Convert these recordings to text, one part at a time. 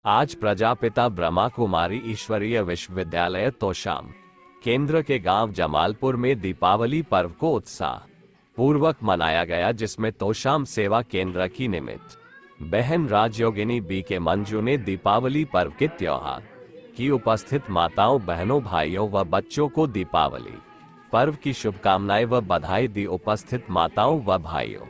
आज प्रजापिता ब्रह्मा कुमारी ईश्वरीय विश्वविद्यालय तोशाम केंद्र के गांव जमालपुर में दीपावली पर्व को उत्साह पूर्वक मनाया गया, जिसमें तोशाम सेवा केंद्र की निमित्त बहन राजयोगिनी बी के मंजू ने दीपावली पर्व के त्योहार की उपस्थित माताओं, बहनों, भाइयों व बच्चों को दीपावली पर्व की शुभकामनाएं व बधाई दी। उपस्थित माताओं व भाइयों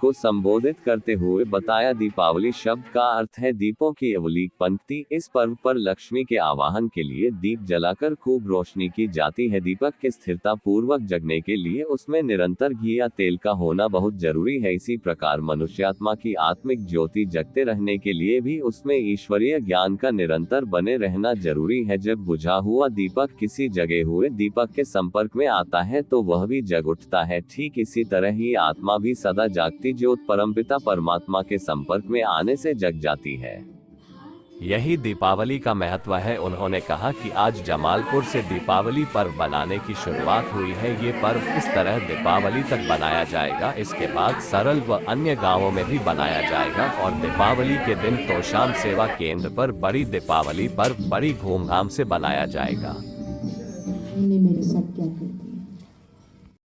को संबोधित करते हुए बताया, दीपावली शब्द का अर्थ है दीपों की अवलीक पंक्ति। इस पर्व पर लक्ष्मी के आवाहन के लिए दीप जलाकर खूब रोशनी की जाती है। दीपक के स्थिरता पूर्वक जगने के लिए उसमें निरंतर घी या तेल का होना बहुत जरूरी है। इसी प्रकार मनुष्यात्मा की आत्मिक ज्योति जगते रहने के लिए भी उसमें ईश्वरीय ज्ञान का निरंतर बने रहना जरूरी है। जब बुझा हुआ दीपक किसी जगे हुए दीपक के संपर्क में आता है तो वह भी जग उठता है। ठीक इसी तरह ही आत्मा भी सदा जागती ज्योत परमपिता परमात्मा के संपर्क में आने से जग जाती है। यही दीपावली का महत्व है। उन्होंने कहा कि आज जमालपुर से दीपावली पर्व बनाने की शुरुआत हुई है। ये पर्व इस तरह दीपावली तक बनाया जाएगा। इसके बाद सरल व अन्य गांवों में भी बनाया जाएगा और दीपावली के दिन तोशाम सेवा केंद्र पर बड़ी दीपावली पर्व बड़ी धूमधाम से बनाया जाएगा। मेरे साथ क्या करती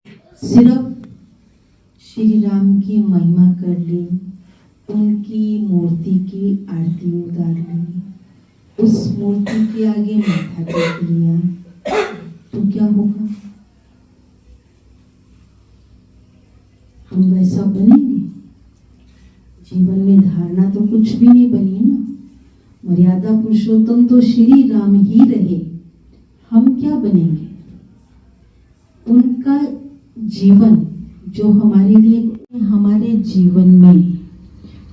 है, सिर्फ श्री राम की महिमा कर ली, उनकी मूर्ति की आरती उतार ली, उस मूर्ति के आगे माथा टेक लिया, तो क्या होगा? हम वैसा बनेंगे? जीवन में धारणा तो कुछ भी नहीं बनी ना। मर्यादा पुरुषोत्तम तो श्री राम ही रहे, हम क्या बनेंगे? उनका जीवन जो हमारे लिए, हमारे जीवन में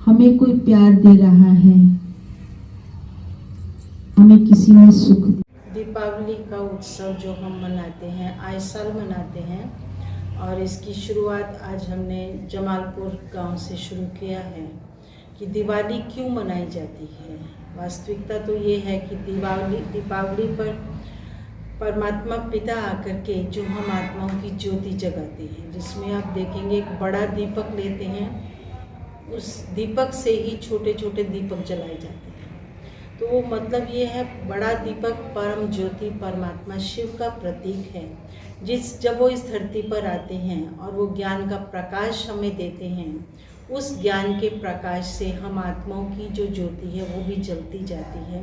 हमें कोई प्यार दे रहा है, हमें किसी ने सुख। दीपावली का उत्सव जो हम मनाते हैं, आए साल मनाते हैं और इसकी शुरुआत आज हमने जमालपुर गांव से शुरू किया है कि दिवाली क्यों मनाई जाती है। वास्तविकता तो ये है कि दीपावली पर परमात्मा पिता आकर के जो हम आत्माओं की ज्योति जगाते हैं, जिसमें आप देखेंगे एक बड़ा दीपक लेते हैं, उस दीपक से ही छोटे छोटे दीपक जलाए जाते हैं। तो वो मतलब ये है, बड़ा दीपक परम ज्योति परमात्मा शिव का प्रतीक है। जब वो इस धरती पर आते हैं और वो ज्ञान का प्रकाश हमें देते हैं, उस ज्ञान के प्रकाश से हम आत्माओं की जो ज्योति है वो भी जलती जाती है।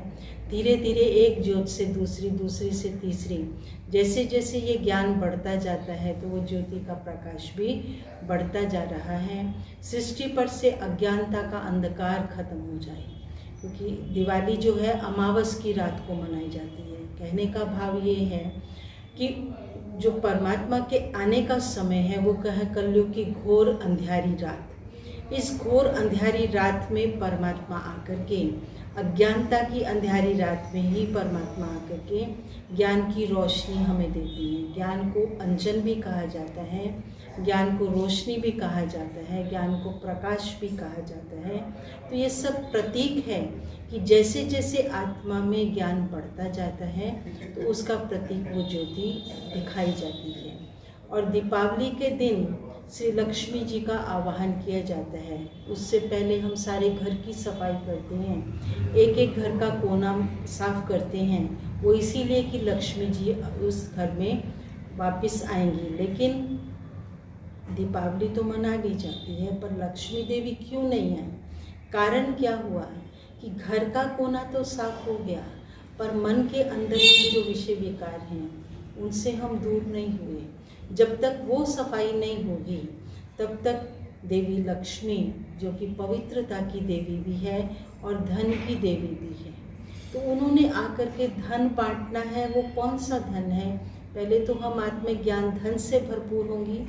धीरे धीरे एक ज्योत से दूसरी, दूसरी से तीसरी, जैसे जैसे ये ज्ञान बढ़ता जाता है तो वो ज्योति का प्रकाश भी बढ़ता जा रहा है। सृष्टि पर से अज्ञानता का अंधकार खत्म हो जाए, क्योंकि दिवाली जो है अमावस की रात को मनाई जाती है। कहने का भाव ये है कि जो परमात्मा के आने का समय है वो कलयुग की घोर अंधियारी रात। इस घोर अंधियारी रात में परमात्मा आकर के, अज्ञानता की अंधियारी रात में ही परमात्मा आकर के ज्ञान की रोशनी हमें देती है। ज्ञान को अंजन भी कहा जाता है, ज्ञान को रोशनी भी कहा जाता है, ज्ञान को प्रकाश भी कहा जाता है। तो ये सब प्रतीक है कि जैसे जैसे आत्मा में ज्ञान बढ़ता जाता है तो उसका प्रतीक वो ज्योति दिखाई जाती है। और दीपावली के दिन श्री लक्ष्मी जी का आवाहन किया जाता है। उससे पहले हम सारे घर की सफाई करते हैं, एक एक घर का कोना साफ करते हैं। वो इसीलिए कि लक्ष्मी जी उस घर में वापस आएंगी। लेकिन दीपावली तो मना ली जाती है, पर लक्ष्मी देवी क्यों नहीं आई? कारण क्या हुआ है कि घर का कोना तो साफ हो गया, पर मन के अंदर की जो विषय विकार हैं उनसे हम दूर नहीं हुए। जब तक वो सफाई नहीं होगी तब तक देवी लक्ष्मी, जो कि पवित्रता की देवी भी है और धन की देवी भी है, तो उन्होंने आकर के धन बांटना है। वो कौन सा धन है? पहले तो हम आत्मिक ज्ञान धन से भरपूर होंगी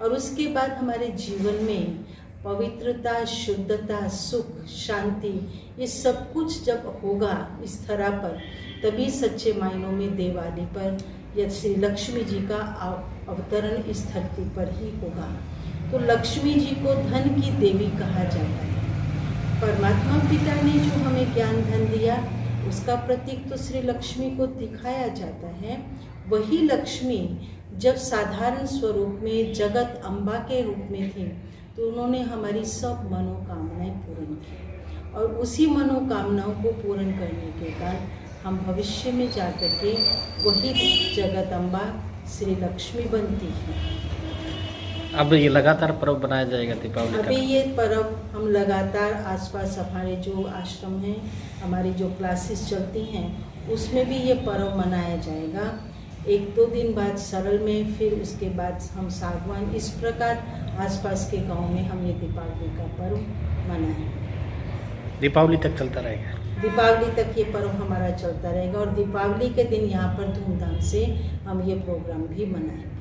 और उसके बाद हमारे जीवन में पवित्रता, शुद्धता, सुख, शांति, ये सब कुछ जब होगा इस धरा पर, तभी सच्चे मायनों में दिवाली पर या श्री लक्ष्मी जी का अवतरण इस धरती पर ही होगा। तो लक्ष्मी जी को धन की देवी कहा जाता है। परमात्मा पिता ने जो हमें ज्ञान धन दिया, उसका प्रतीक तो श्री लक्ष्मी को दिखाया जाता है। वही लक्ष्मी जब साधारण स्वरूप में जगत अम्बा के रूप में थी, तो उन्होंने हमारी सब मनोकामनाएं पूर्ण की। और उसी मनोकामनाओं को पूर्ण करने के बाद हम भविष्य में जाकर के वही जगदम्बा श्री लक्ष्मी बनती है। अब ये लगातार पर्व बनाया जाएगा दीपावली अभी का? ये पर्व हम लगातार आसपास हमारे जो आश्रम हैं, हमारी जो क्लासेस चलती हैं, उसमें भी ये पर्व मनाया जाएगा। 1-2 दिन बाद सरल में, फिर उसके बाद हम सागवान, इस प्रकार आसपास के गांव में हम ये दीपावली का पर्व मनाएं। दीपावली तक चलता रहेगा? दीपावली तक ये पर्व हमारा चलता रहेगा और दीपावली के दिन यहाँ पर धूमधाम से हम ये प्रोग्राम भी मनाएंगे।